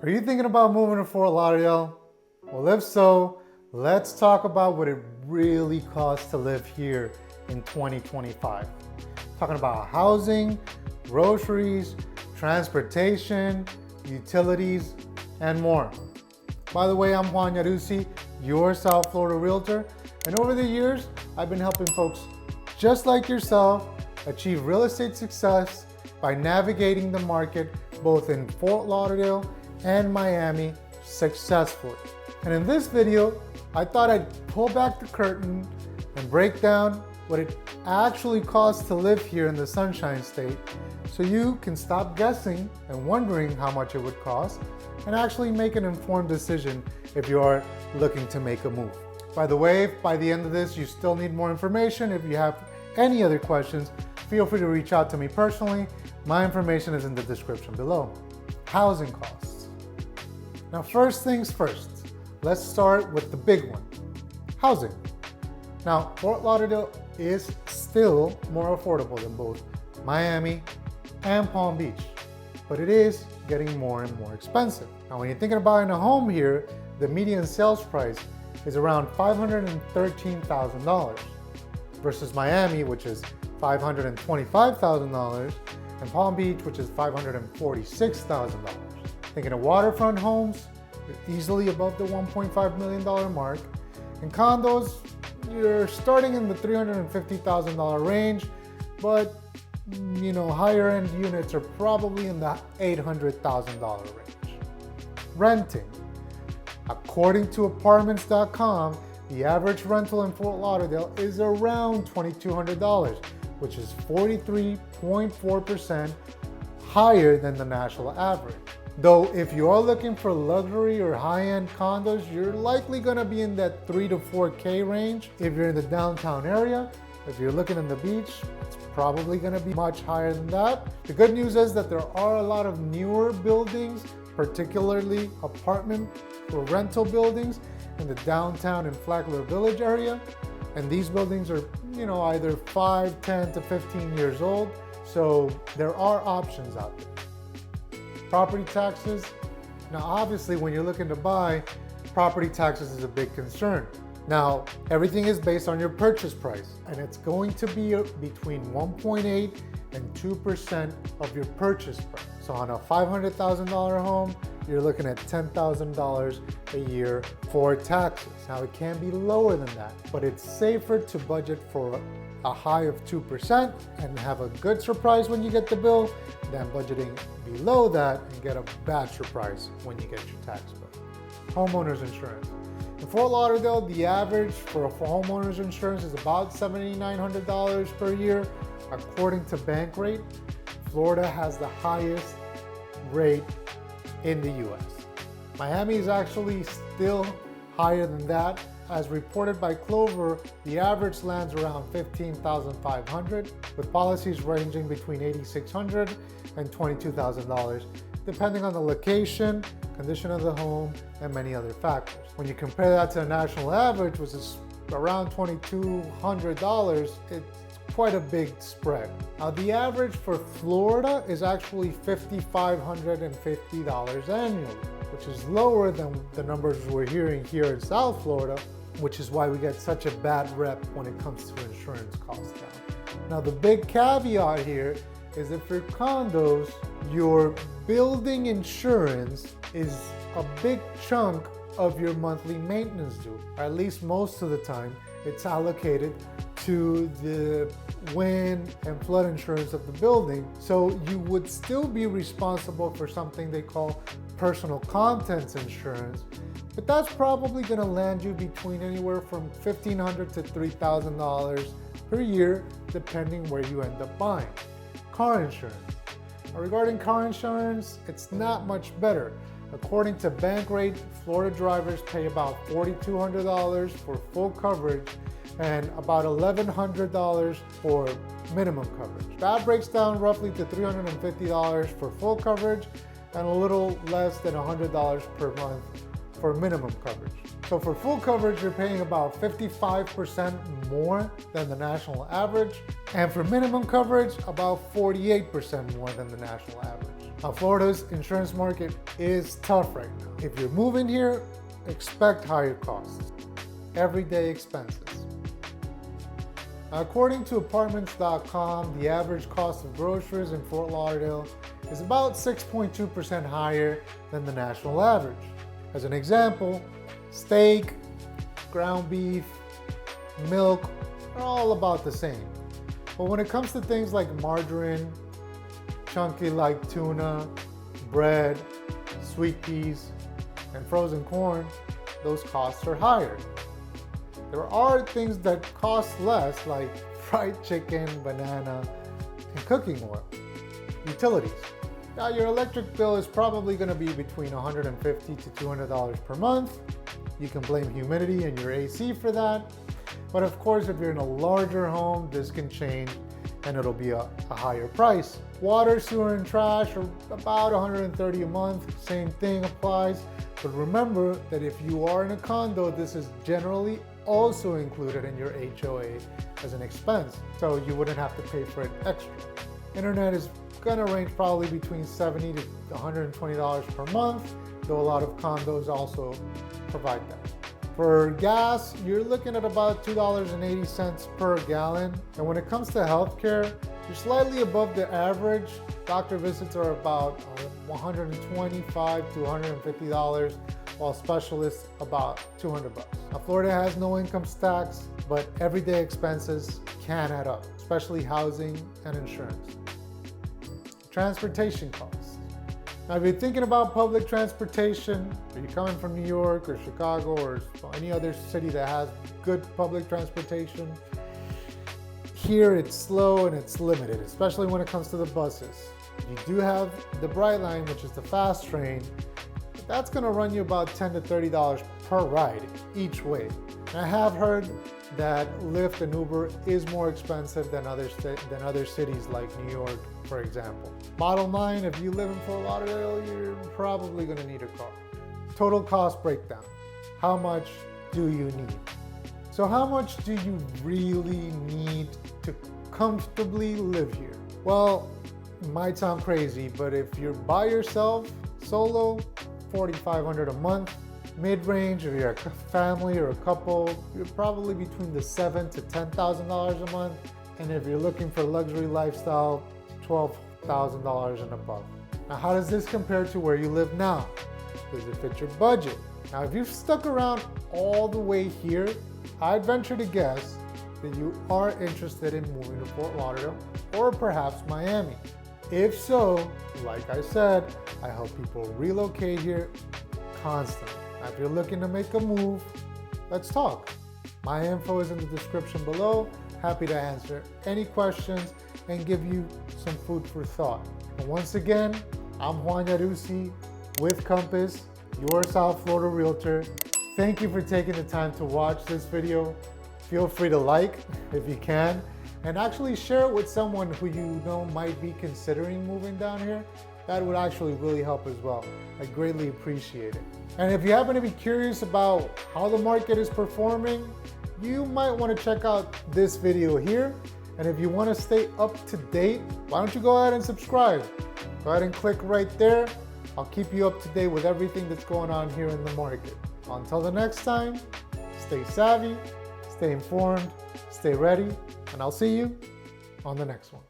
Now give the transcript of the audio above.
Are you thinking about moving to Fort Lauderdale? Well, if so, let's talk about what it really costs to live here in 2025. Talking about housing, groceries, transportation, utilities, and more. By the way, I'm Juan Yarusi, your South Florida realtor, and over the years, I've been helping folks just like yourself achieve real estate success by navigating the market both in Fort Lauderdale and Miami successfully. And in this video, I thought I'd pull back the curtain and break down what it actually costs to live here in the Sunshine State so you can stop guessing and wondering how much it would cost and actually make an informed decision if you are looking to make a move. By the way, if by the end of this you still need more information, if you have any other questions, feel free to reach out to me personally. My information is in the description below. Housing costs. Now, first things first, let's start with the big one, housing. Now, Fort Lauderdale is still more affordable than both Miami and Palm Beach, but it is getting more and more expensive. Now, when you're thinking of buying a home here, the median sales price is around $513,000 versus Miami, which is $525,000, and Palm Beach, which is $546,000. Thinking of waterfront homes, you're easily above the $1.5 million mark. And condos, you're starting in the $350,000 range, but higher end units are probably in the $800,000 range. Renting. According to apartments.com, the average rental in Fort Lauderdale is around $2,200, which is 43.4% higher than the national average. Though if you are looking for luxury or high-end condos, you're likely gonna be in that $3,000 to $4,000 range. If you're in the downtown area, if you're looking in the beach, it's probably gonna be much higher than that. The good news is that there are a lot of newer buildings, particularly apartment or rental buildings in the downtown and Flagler Village area. And these buildings are, either 5, 10 to 15 years old. So there are options out there. Property taxes. Now, obviously, when you're looking to buy, property taxes is a big concern. Now, everything is based on your purchase price, and it's going to be between 1.8 and 2% of your purchase price. So on a $500,000 home, you're looking at $10,000 a year for taxes. Now, it can be lower than that, but it's safer to budget for a high of 2% and have a good surprise when you get the bill than budgeting below that and get a bad surprise when you get your tax bill. Homeowners insurance. In Fort Lauderdale, the average for homeowners insurance is about $7,900 per year. According to Bankrate, Florida has the highest rate in the US. Miami is actually still higher than that. As reported by Clover, the average lands around $15,500, with policies ranging between $8,600 and $22,000, depending on the location, condition of the home, and many other factors. When you compare that to the national average, which is around $2,200, it's quite a big spread. Now, the average for Florida is actually $5,550 annually, which is lower than the numbers we're hearing here in South Florida, which is why we get such a bad rep when it comes to insurance costs now. Now, the big caveat here is that for condos, your building insurance is a big chunk of your monthly maintenance due. Or at least most of the time, it's allocated to the wind and flood insurance of the building. So you would still be responsible for something they call personal contents insurance, but that's probably gonna land you between anywhere from $1,500 to $3,000 per year, depending where you end up buying. Car insurance. Now, regarding car insurance, it's not much better. According to Bankrate, Florida drivers pay about $4,200 for full coverage and about $1,100 for minimum coverage. That breaks down roughly to $350 for full coverage and a little less than $100 per month for minimum coverage. So for full coverage, you're paying about 55% more than the national average, and for minimum coverage, about 48% more than the national average. Now, Florida's insurance market is tough right now. If you're moving here, expect higher costs, everyday expenses. Now, according to apartments.com, the average cost of groceries in Fort Lauderdale is about 6.2% higher than the national average. As an example, steak, ground beef, milk are all about the same. But when it comes to things like margarine, chunky like tuna, bread, sweet peas, and frozen corn, those costs are higher. There are things that cost less, like fried chicken, banana, and cooking oil. Utilities. Now, your electric bill is probably going to be between $150 to $200 per month. You can blame humidity and your AC for that. But of course, if you're in a larger home, this can change and it'll be a higher price. Water, sewer, and trash are about $130 a month. Same thing applies. But remember that if you are in a condo, this is generally also included in your HOA as an expense, so you wouldn't have to pay for it extra. Internet is gonna range probably between $70 to $120 per month, though a lot of condos also provide that. For gas, you're looking at about $2.80 per gallon. And when it comes to healthcare, you're slightly above the average. Doctor visits are about $125 to $150, while specialists about $200. Now, Florida has no income tax, but everyday expenses can add up, especially housing and insurance. Transportation costs. Now, if you're thinking about public transportation, or you're coming from New York or Chicago or any other city that has good public transportation, here it's slow and it's limited, especially when it comes to the buses. You do have the Bright Line, which is the fast train. That's gonna run you about $10 to $30 per ride each way. And I have heard that Lyft and Uber is more expensive than other cities like New York, for example. Bottom line, if you live in Fort Lauderdale, you're probably gonna need a car. Total cost breakdown. How much do you need? So how much do you really need to comfortably live here? Well, it might sound crazy, but if you're by yourself, solo, $4,500 a month. Mid-range, if you're a family or a couple, you're probably between the $7,000 to $10,000 a month. And if you're looking for luxury lifestyle, $12,000 and above. Now, how does this compare to where you live now? Does it fit your budget? Now, if you've stuck around all the way here, I'd venture to guess that you are interested in moving to Fort Lauderdale or perhaps Miami. If so, like I said, I help people relocate here constantly. Now, if you're looking to make a move, let's talk. My info is in the description below. Happy to answer any questions and give you some food for thought. And once again, I'm Juan Yarusi with Compass, your South Florida realtor. Thank you for taking the time to watch this video. Feel free to like if you can, and actually share it with someone who you know might be considering moving down here. That would actually really help as well. I greatly appreciate it. And if you happen to be curious about how the market is performing, you might want to check out this video here. And if you want to stay up to date, why don't you go ahead and subscribe? Go ahead and click right there. I'll keep you up to date with everything that's going on here in the market. Until the next time, stay savvy, stay informed, stay ready, and I'll see you on the next one.